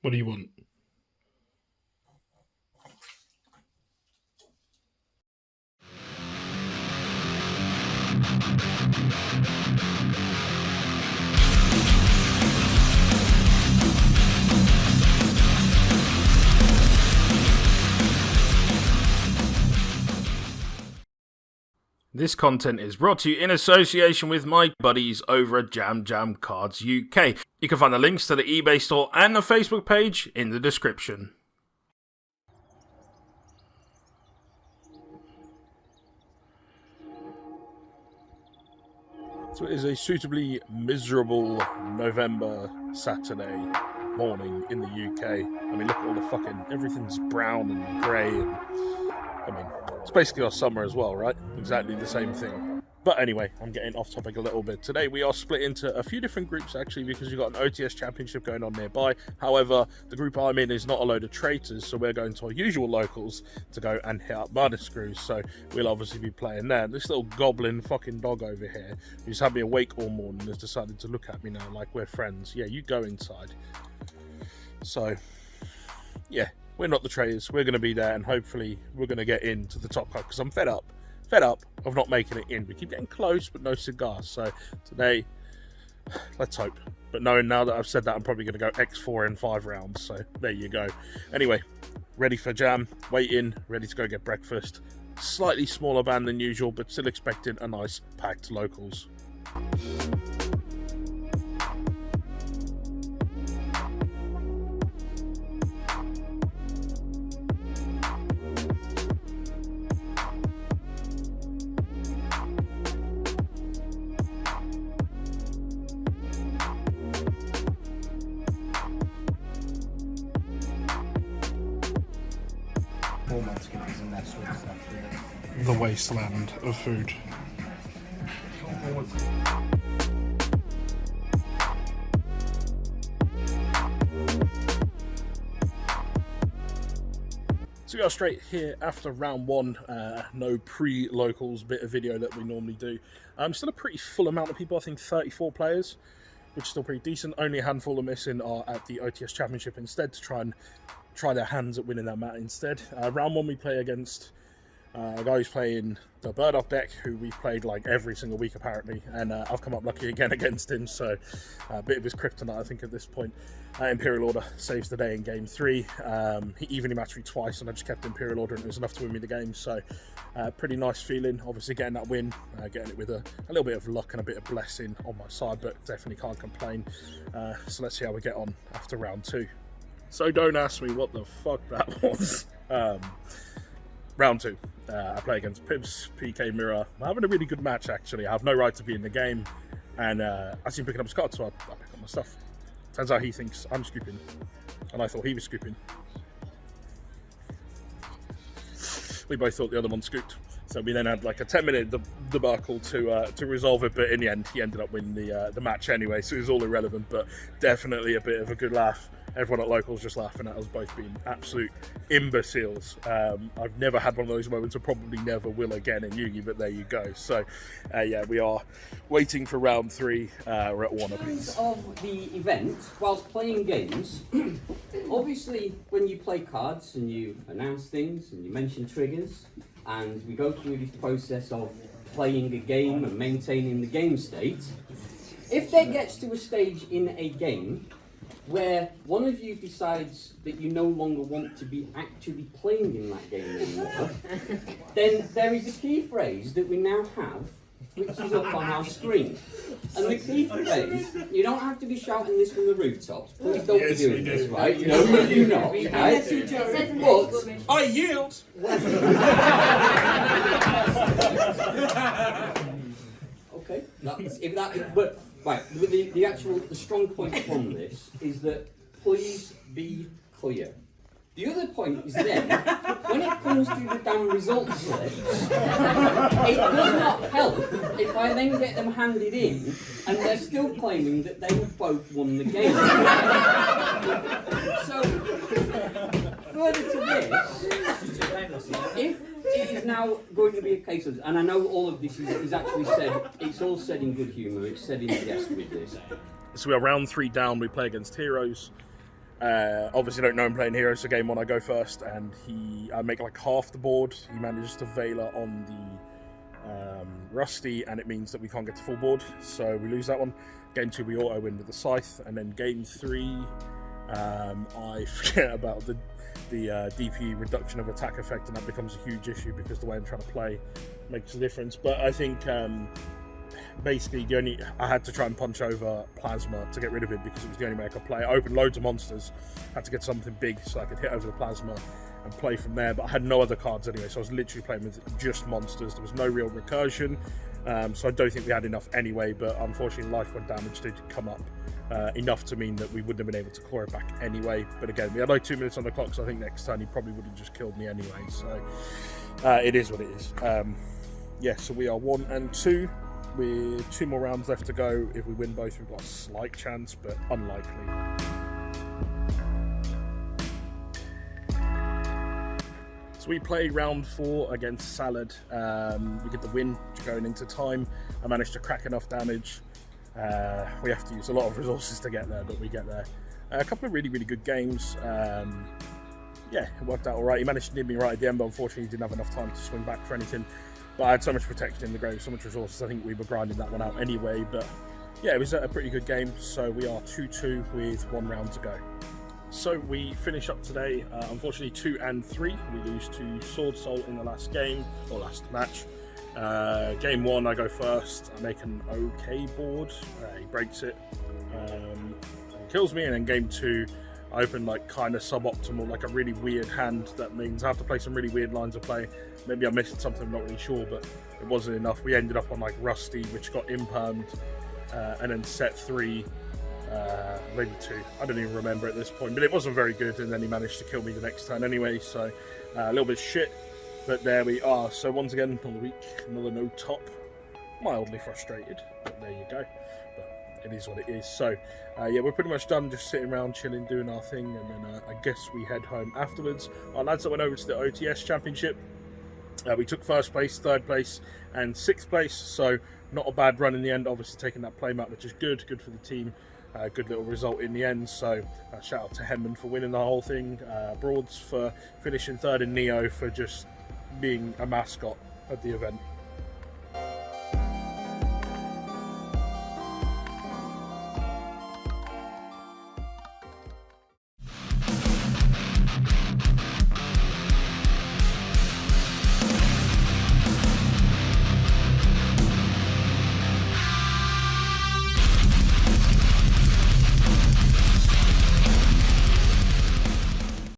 What do you want? This content is brought to you in association with my buddies over at Jam Jam Cards UK. You can find the links to the eBay store and the Facebook page in the description. So it is a suitably miserable November Saturday morning in the UK. I mean, look at all the fucking, everything's brown and grey and, I mean, it's basically our summer as well, right? Exactly the same thing. But anyway, I'm getting off topic a little bit. Today we are split into a few different groups actually because you've got an OTS championship going on nearby. However, the group I'm in is not a load of traitors, so we're going to our usual locals to go and hit up Manascrew. So we'll obviously be playing there. This little goblin fucking dog over here, who's had me awake all morning, has decided to look at me now like we're friends. Yeah, you go inside. So, yeah. We're not the traitors. We're going to be there, and hopefully we're going to get into the top cut because I'm fed up of not making it in. We keep getting close, but no cigars. So today, let's hope. But knowing now that I've said that, I'm probably going to go X4 in 5 rounds. So there you go. Anyway, ready for jam, waiting, ready to go get breakfast. Slightly smaller band than usual, but still expecting a nice packed locals. The wasteland of food. So we are straight here after round one. No pre-locals bit of video that we normally do. Still a pretty full amount of people, I think 34 players, which is still pretty decent. Only a handful of missing are at the OTS Championship instead to try their hands at winning that mat instead. Round one we play against a guy who's playing the Burdock deck, who we've played like every single week apparently, and I've come up lucky again against him, so a bit of his kryptonite I think at this point. Imperial Order saves the day in game 3. He evenly matched me twice and I just kept Imperial Order and it was enough to win me the game, so pretty nice feeling. Obviously getting that win, getting it with a little bit of luck and a bit of blessing on my side, but definitely can't complain. So let's see how we get on after round 2. So don't ask me what the fuck that was. Round 2, I play against Pibbs, PK Mirror. I'm having a really good match actually. I have no right to be in the game, and I see him picking up his cards, so I pick up my stuff. Turns out he thinks I'm scooping, and I thought he was scooping. We both thought the other one scooped, so we then had like a 10-minute debacle to resolve it, but in the end he ended up winning the match anyway, so it was all irrelevant, but definitely a bit of a good laugh. Everyone at Locals just laughing at us both being absolute imbeciles. I've never had one of those moments, and probably never will again in Yugi, but there you go. So, yeah, we are waiting for round 3. We're at 1 apiece. Of the event, whilst playing games, obviously when you play cards and you announce things and you mention triggers, and we go through this process of playing a game and maintaining the game state, if there gets to a stage in a game where one of you decides that you no longer want to be actually playing in that game anymore, then there is a key phrase that we now have, which is up on our screen. And the key phrase, you don't have to be shouting this from the rooftops. Please don't be doing this, right? No, you do not, right? But I yield! Okay, but right, the strong point from this is that please be clear. The other point is then, when it comes to the damn results slips, it does not help if I then get them handed in and they're still claiming that they have both won the game. So, further to this, if it is now going to be a case of, and I know all of this is actually said, it's all said in good humour, it's said in jest with this. So we are round 3 down, we play against Heroes. Obviously don't know him playing hero, so game one I go first, and I make like half the board. He manages to Veiler on the Rusty, and it means that we can't get to full board, so we lose that one. Game two we auto win with the Scythe, and then game three I forget about the DP reduction of attack effect, and that becomes a huge issue because the way I'm trying to play makes a difference. But I think basically I had to try and punch over Plasma to get rid of it because it was the only way I could play. I opened loads of monsters, had to get something big so I could hit over the Plasma and play from there, but I had no other cards anyway, so I was literally playing with just monsters. There was no real recursion, so I don't think we had enough anyway, but unfortunately life point damage did come up enough to mean that we wouldn't have been able to claw it back anyway. But again, we had like 2 minutes on the clock, so I think next turn he probably would have just killed me anyway, so it is what it is. Yeah, so we are 1 and 2 with 2 more rounds left to go. If we win both, we've got a slight chance, but unlikely. So we play round 4 against Salad. We get the win going into time. I managed to crack enough damage. We have to use a lot of resources to get there, but we get there. A couple of really, really good games. Yeah, it worked out all right. He managed to nib me right at the end, but unfortunately he didn't have enough time to swing back for anything. But I had so much protection in the grave, so much resources, I think we were grinding that one out anyway. But yeah, it was a pretty good game. So we are 2-2 with 1 round to go. So we finish up today, unfortunately 2 and 3. We lose to Sword Soul in the last game, or last match. Game 1 I go first, I make an okay board, he breaks it, kills me, and then game 2 I open like kind of suboptimal, like a really weird hand. That means I have to play some really weird lines of play. Maybe I missed something, I'm not really sure, but it wasn't enough. We ended up on like Rusty, which got impermed, and then set 3, maybe 2, I don't even remember at this point, but it wasn't very good, and then he managed to kill me the next turn anyway, so a little bit shit, but there we are. So once again on the week, another no top, mildly frustrated, but there you go, but it is what it is. So yeah, we're pretty much done, just sitting around chilling, doing our thing, and then I guess we head home afterwards. Our lads that went over to the OTS Championship, we took 1st place, 3rd place and 6th place, so not a bad run in the end. Obviously taking that playmat, which is good for the team. Good little result in the end, so shout out to Hemman for winning the whole thing, Broads for finishing 3rd, and Neo for just being a mascot at the event.